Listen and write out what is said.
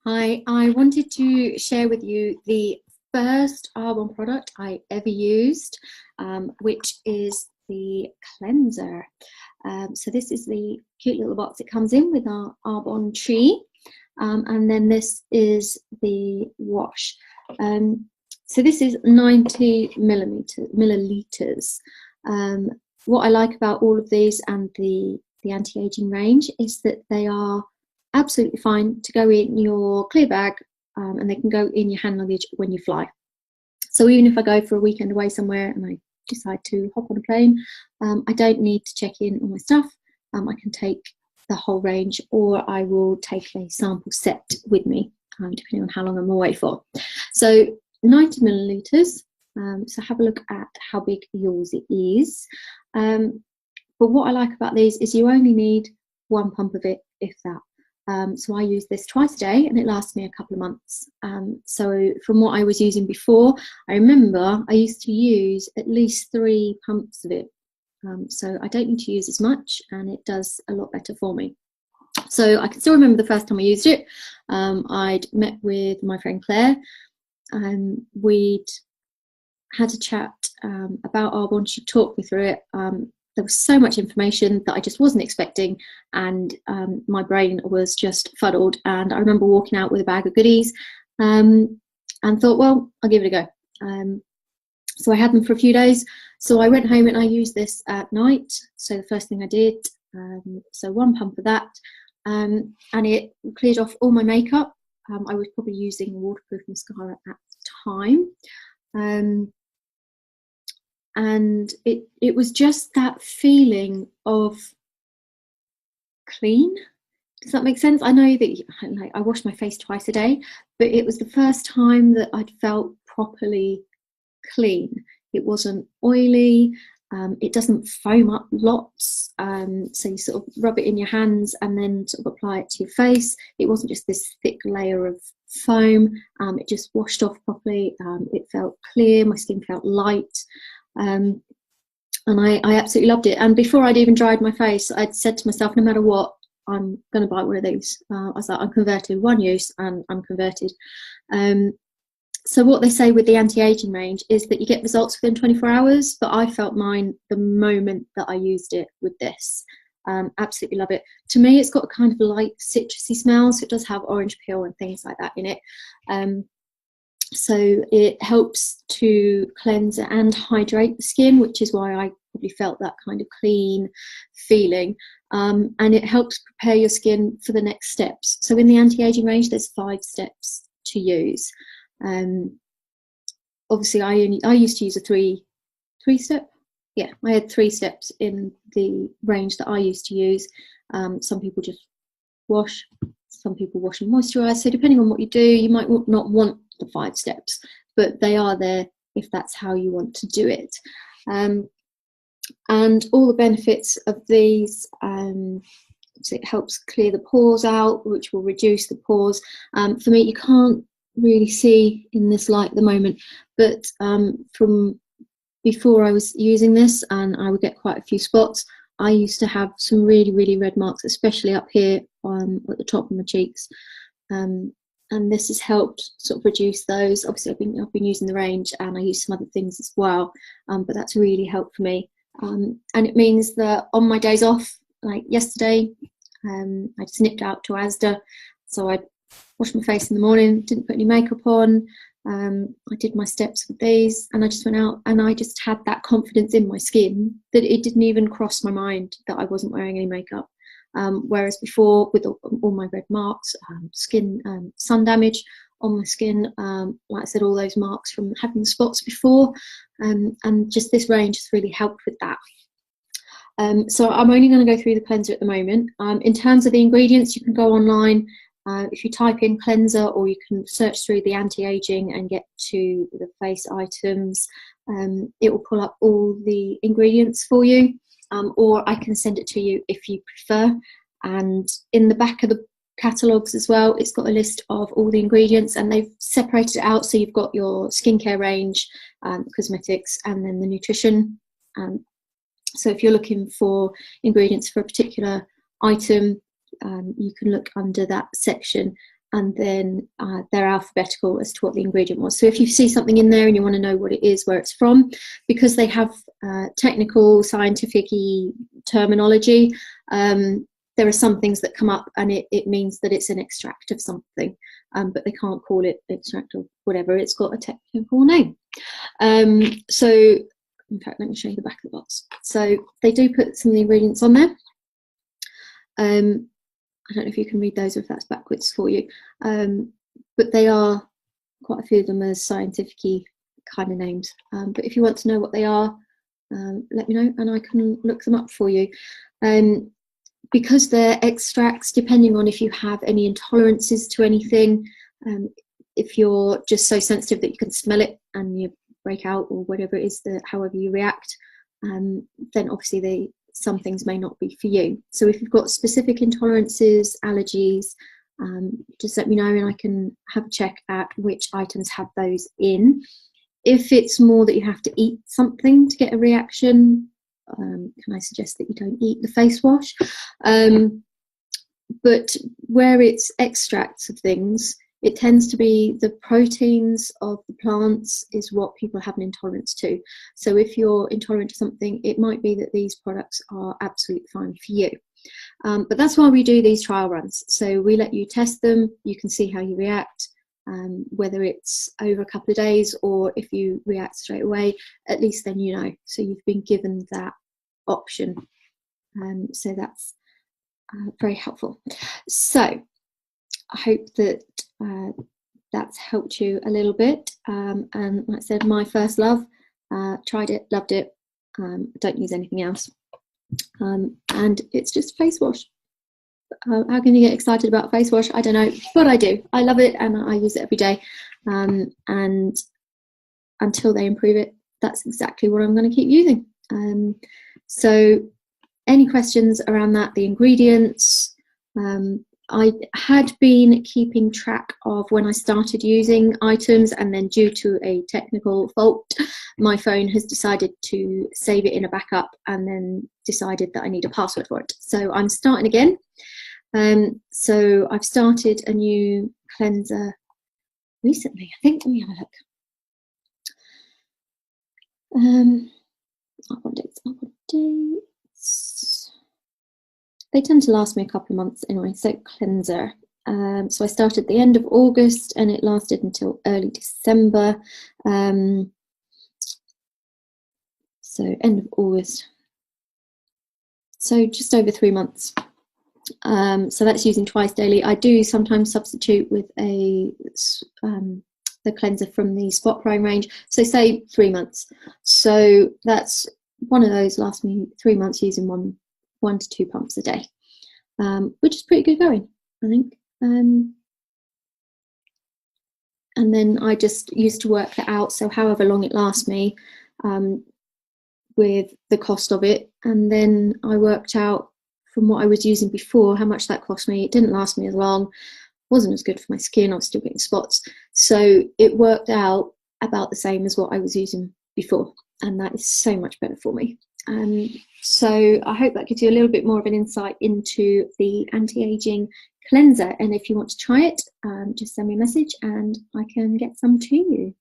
Hi, I wanted to share with you the first Arbonne product I ever used, which is the cleanser. So this is the cute little box it comes in with our Arbonne tree, and then this is the wash. So this is 90 milliliters. What I like about all of these and the anti-aging range is that they are absolutely fine to go in your clear bag, and they can go in your hand luggage when you fly. So even if I go for a weekend away somewhere and I decide to hop on a plane, I don't need to check in all my stuff. I can take the whole range, or I will take a sample set with me, depending on how long I'm away for. So 90 milliliters. So have a look at how big yours is. But what I like about these is you only need one pump of it, if that. So I use this twice a day and it lasts me a couple of months. So from what I was using before, I remember I used to use at least 3 pumps of it. So I don't need to use as much, and it does a lot better for me. So I can still remember the first time I used it. I'd met with my friend Claire, and we'd had a chat about Arbonne. She talked me through it. There was so much information that I just wasn't expecting, and my brain was just fuddled. And I remember walking out with a bag of goodies and thought, well, I'll give it a go. So I had them for a few days. So I went home and I used this at night. So the first thing I did, so 1 pump of that, and it cleared off all my makeup. I was probably using a waterproof mascara at the time. And it was just that feeling of clean. Does that make sense? I know that I wash my face twice a day, but it was the first time that I'd felt properly clean. It wasn't oily. It doesn't foam up lots. So you sort of rub it in your hands and then sort of apply it to your face. It wasn't just this thick layer of foam. It just washed off properly. It felt clear. My skin felt light. And I absolutely loved it. And before I'd even dried my face, I'd said to myself, no matter what, I'm going to buy one of these. I was like, I'm converted, one use, and I'm converted. So what they say with the anti-aging range is that you get results within 24 hours, but I felt mine the moment that I used it with this. Absolutely love it. To me, it's got a kind of light citrusy smell, so it does have orange peel and things like that in it. So it helps to cleanse and hydrate the skin, which is why I probably felt that kind of clean feeling. And it helps prepare your skin for the next steps. So in the anti-aging range, there's 5 steps to use. Obviously, I used to use a three step. Yeah, I had 3 steps in the range that I used to use. Some people just wash. Some people wash and moisturize. So depending on what you do, you might not want the 5 steps, but they are there if that's how you want to do it. And all the benefits of these, so it helps clear the pores out, which will reduce the pores. For me, you can't really see in this light at the moment, but from before I was using this, and I would get quite a few spots, I used to have some really, really red marks, especially up here at the top of my cheeks. And this has helped sort of reduce those. Obviously, I've been using the range, and I use some other things as well, but that's really helped for me. And it means that on my days off, like yesterday, I just nipped out to Asda, so I washed my face in the morning, didn't put any makeup on. I did my steps with these, and I just went out, and I just had that confidence in my skin that it didn't even cross my mind that I wasn't wearing any makeup. Whereas before, with all my red marks, sun damage on my skin, like I said, all those marks from having the spots before, and just this range has really helped with that. So I'm only going to go through the cleanser at the moment. In terms of the ingredients, you can go online. If you type in cleanser, or you can search through the anti-aging and get to the face items, it will pull up all the ingredients for you. Or I can send it to you if you prefer. And in the back of the catalogues as well, it's got a list of all the ingredients, and they've separated it out. So you've got your skincare range, cosmetics, and then the nutrition. So if you're looking for ingredients for a particular item, you can look under that section. and then they're alphabetical as to what the ingredient was. So if you see something in there and you want to know what it is, where it's from, because they have technical, scientific-y terminology, there are some things that come up and it means that it's an extract of something, but they can't call it extract of whatever. It's got a technical name. So, in fact, let me show you the back of the box. So they do put some of the ingredients on there. I don't know if you can read those or if that's backwards for you, but they are, quite a few of them are scientific-y kind of names. But if you want to know what they are, let me know and I can look them up for you. Because they're extracts, depending on if you have any intolerances to anything, if you're just so sensitive that you can smell it and you break out or whatever it is, however you react, then obviously some things may not be for you. So if you've got specific intolerances, allergies, just let me know and I can have a check at which items have those in. If it's more that you have to eat something to get a reaction, can I suggest that you don't eat the face wash? But where it's extracts of things, it tends to be the proteins of the plants is what people have an intolerance to. So if you're intolerant to something, it might be that these products are absolutely fine for you. But that's why we do these trial runs. So we let you test them, you can see how you react, whether it's over a couple of days or if you react straight away, at least then you know. So you've been given that option. So that's very helpful. So I hope that that's helped you a little bit. And like I said, my first love, tried it, loved it, don't use anything else. And it's just face wash. How can you get excited about face wash? I don't know, but I do. I love it and I use it every day. And until they improve it, that's exactly what I'm going to keep using. So any questions around that, the ingredients, I had been keeping track of when I started using items, and then due to a technical fault, my phone has decided to save it in a backup and then decided that I need a password for it. So I'm starting again. So I've started a new cleanser recently, I think. Let me have a look. Dates. They tend to last me a couple of months anyway. So cleanser. So I started at the end of August and it lasted until early December. So end of August. So just over 3 months. So that's using twice daily. I do sometimes substitute with the cleanser from the Spot Prime range. So say 3 months. So that's one of those lasts me 3 months using one to 2 pumps a day, which is pretty good going, I think. And then I just used to work that out, so however long it lasts me, with the cost of it, and then I worked out from what I was using before how much that cost me. It didn't last me as long, wasn't as good for my skin, I was still getting spots, so it worked out about the same as what I was using before, and that is so much better for me. So I hope that gives you a little bit more of an insight into the anti-aging cleanser, and if you want to try it, just send me a message and I can get some to you.